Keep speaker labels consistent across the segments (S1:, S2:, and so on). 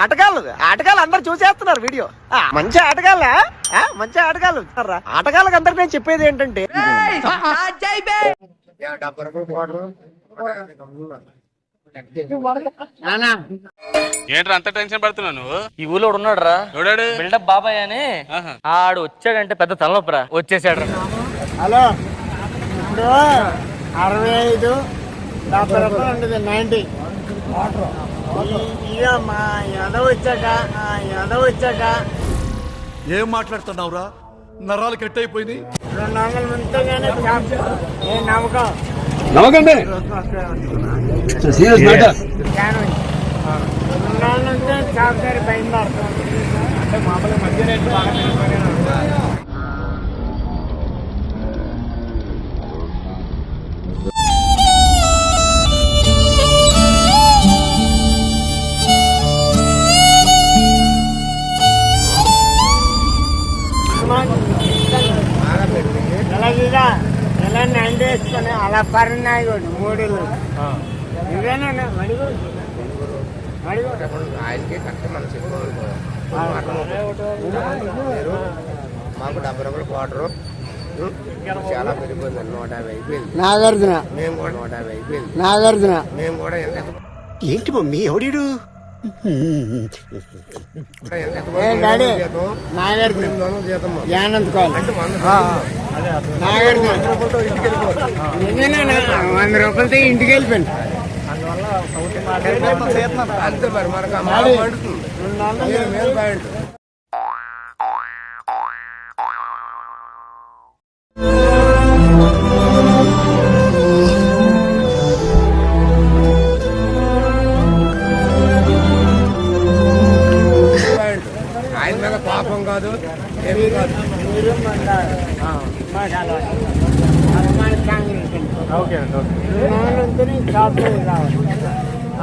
S1: ఆటగాళ్ళు ఆటగాళ్ళు అందరు చూసేస్తున్నారు వీడియో. మంచి ఆటగాళ్ళ మంచి ఆటగాళ్ళు. ఆటగాళ్ళకి అందరికి నేను చెప్పేది ఏంటంటే
S2: ఏంట్రా అంత టెన్షన్ పడుతున్నావు నువ్వు?
S3: ఈ ఊళ్ళో ఉన్నాడు రా,
S2: ఎవడాడు?
S3: బిల్డప్ బాబాయ్ అని. ఆడు వచ్చాడంటే పెద్ద తలనొప్పరా, వచ్చేసాడు.
S4: హలో, ఇప్పుడు 65 70 రూపాయలు ఉంటుంది 90. ఇక మా ఎద వచ్చాక
S5: ఏం మాట్లాడుతున్నావురా? నరాలు కట్ అయిపోయింది.
S4: 200 ఉంటే కానీ ఏ నమ్మకం
S5: నమ్మకండి.
S4: 200 ఉంటే చాపుతారు బయలుదేరుతాం. అంటే మామూలు మధ్య రేట్లు బాగా ఎలా 90 వేసుకొని అలా పరిన్నాయి కూడా 3 ఇవేనా
S1: ఆయనకి కరెక్ట్ మనం చెప్పుకోవాలి. మాకు 70 రూపాయలు క్వార్టరు చాలా పెరిగిపోయింది. 150 అయిపోయింది.
S4: నాగార్జున
S1: మేము కూడా 150 అయిపోయింది.
S4: నాగార్జున
S1: మేము కూడా ఏంటి మమ్మీ ఎవడీడు
S4: ₹100 రూపాయలతో ఇంటికి వెళ్ళిపోయింది.
S1: అంతే మరి మనకు ఆయన మీద పాపం కాదు, ఏమీ కాదు.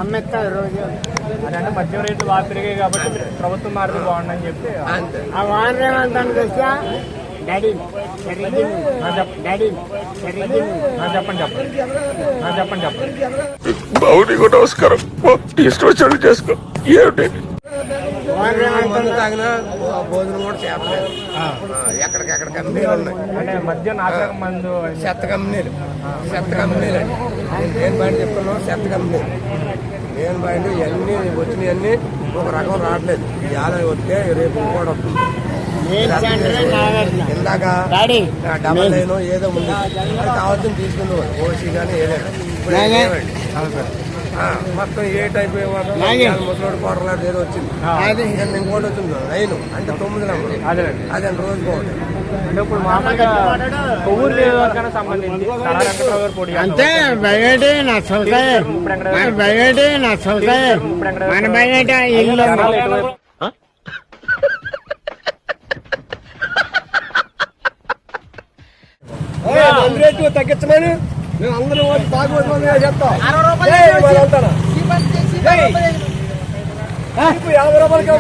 S4: అమ్మెత్తారు రోజు.
S3: అదంటే మద్యం రేట్లు బాగా పెరిగాయి కాబట్టి ప్రభుత్వం మారితే బాగుండని చెప్పి
S4: ఆ వానర్ ఏమంటాను తెలుసా, డాడీ డాడీ
S2: చెప్పండి. బావుడి కూడా నమస్కారం. ఇష్టం వచ్చాడు చేసుకో. ఏమిటి
S1: తాగినా భోజనం కూడా చేపలేదు. ఎక్కడికెక్కడ కంపెనీలు ఉన్నాయి.
S3: అంటే మద్యం నాశక మందు
S1: చెత్త కంపెనీలు అండి. నేను బయట చెప్తున్నాను, చెత్త కంపెనీలు. నేను బయట ఇవన్నీ వచ్చినవన్నీ ఒక రకం రావట్లేదు. ఇవాళ వస్తే రేపు కూడా వస్తుంది. ఇందాక డబల్ లైన్ ఏదో ఉంది, అది కావాల్సింది తీసుకుంది ఓసీ కానీ ఏదైనా మొత్తం ఏ టైప్ ముసలోడు కోటలాంటి ఏదో వచ్చింది. ఇంకోటి వచ్చింది లైన్ అంటే 9 నెంబర్. అదే రోజు పోవాలి.
S3: ఇప్పుడు మామూలుగా కొవ్వూరు నియోజకవర్గానికి సంబంధించి
S4: అంతే బయట నా సొసై బయట నా సొసై మన బయట ఇల్లు
S1: రేటు తగ్గించమని మేము అందరూ తాగుబోతు చెప్తాం. 50 రూపాయలకి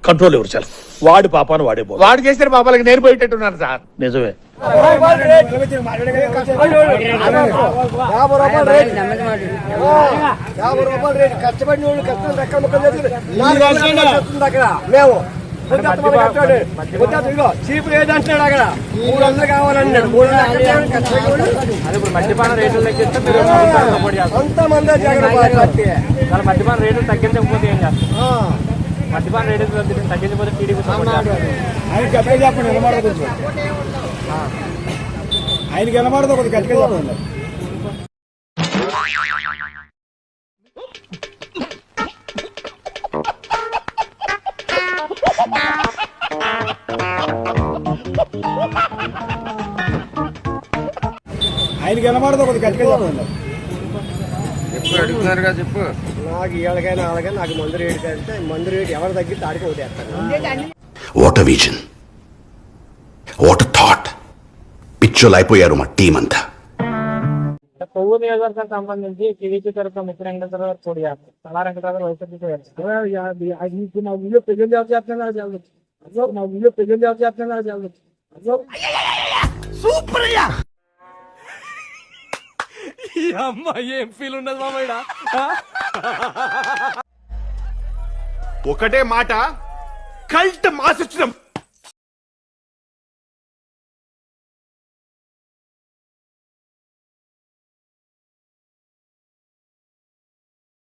S5: కంట్రోల్ ఎవరు చాలా వాడి పాపాను వాడే
S1: వాడు చేసిన పాపాలకి నేను పోయేటట్టున్నాను సార్.
S5: నిజమే.
S1: 50 రూపాయలు రేటు కష్టపడిన వాళ్ళు కష్టం రెక్కల ముక్కలు చేస్తుంది అక్కడ. మేము చీప్ ఏదంటున్నాడు అక్కడ 300 కావాలన్నాడు. 300
S3: మద్యపాన రేట్లు తగ్గిస్తే మీరు
S1: అంతమంది
S3: మద్యపాన రేట్లు తగ్గించకపోతే ఏం చేస్తారు? మద్యపాన రేట్లు తగ్గించకపోతే టీడీపీ
S4: చెప్పండి నిలబడదు. ఆయనకి నిలబడదు ఒకటి గట్టిగా చెప్పండి. ఆయనకి నిలబడదు ఒకటి గట్టిగా చెప్పండి.
S1: ఎప్పుడు అడుగుతున్నారుగా చెప్పు. నాకు ఇవాళకైనా వాళ్ళకైనా నాకు మందు రేటు అంటే మందు రేటు ఎవరు తగ్గితే ఆడికి ఒకటేస్తాను.
S6: What a vision, what a thought. పిచ్చోలు అయిపోయారు మా టీం అంతా.
S3: కొవ్వూరు నియోజకవర్గానికి సంబంధించి టీడీపీ తరఫున ముఖ్య వెంకటేశ్వర గారు పోటీ చేస్తారు. తలా వెంకటరావు గారు వైసీపీ చేస్తారు.
S5: సూపర్ అయ్యా.
S4: ఈ అమ్మాయి ఏం ఫీల్ ఉన్నది మామయ్య?
S5: ఒకటే మాట, కల్ట్ మాస్ వచ్చినాం.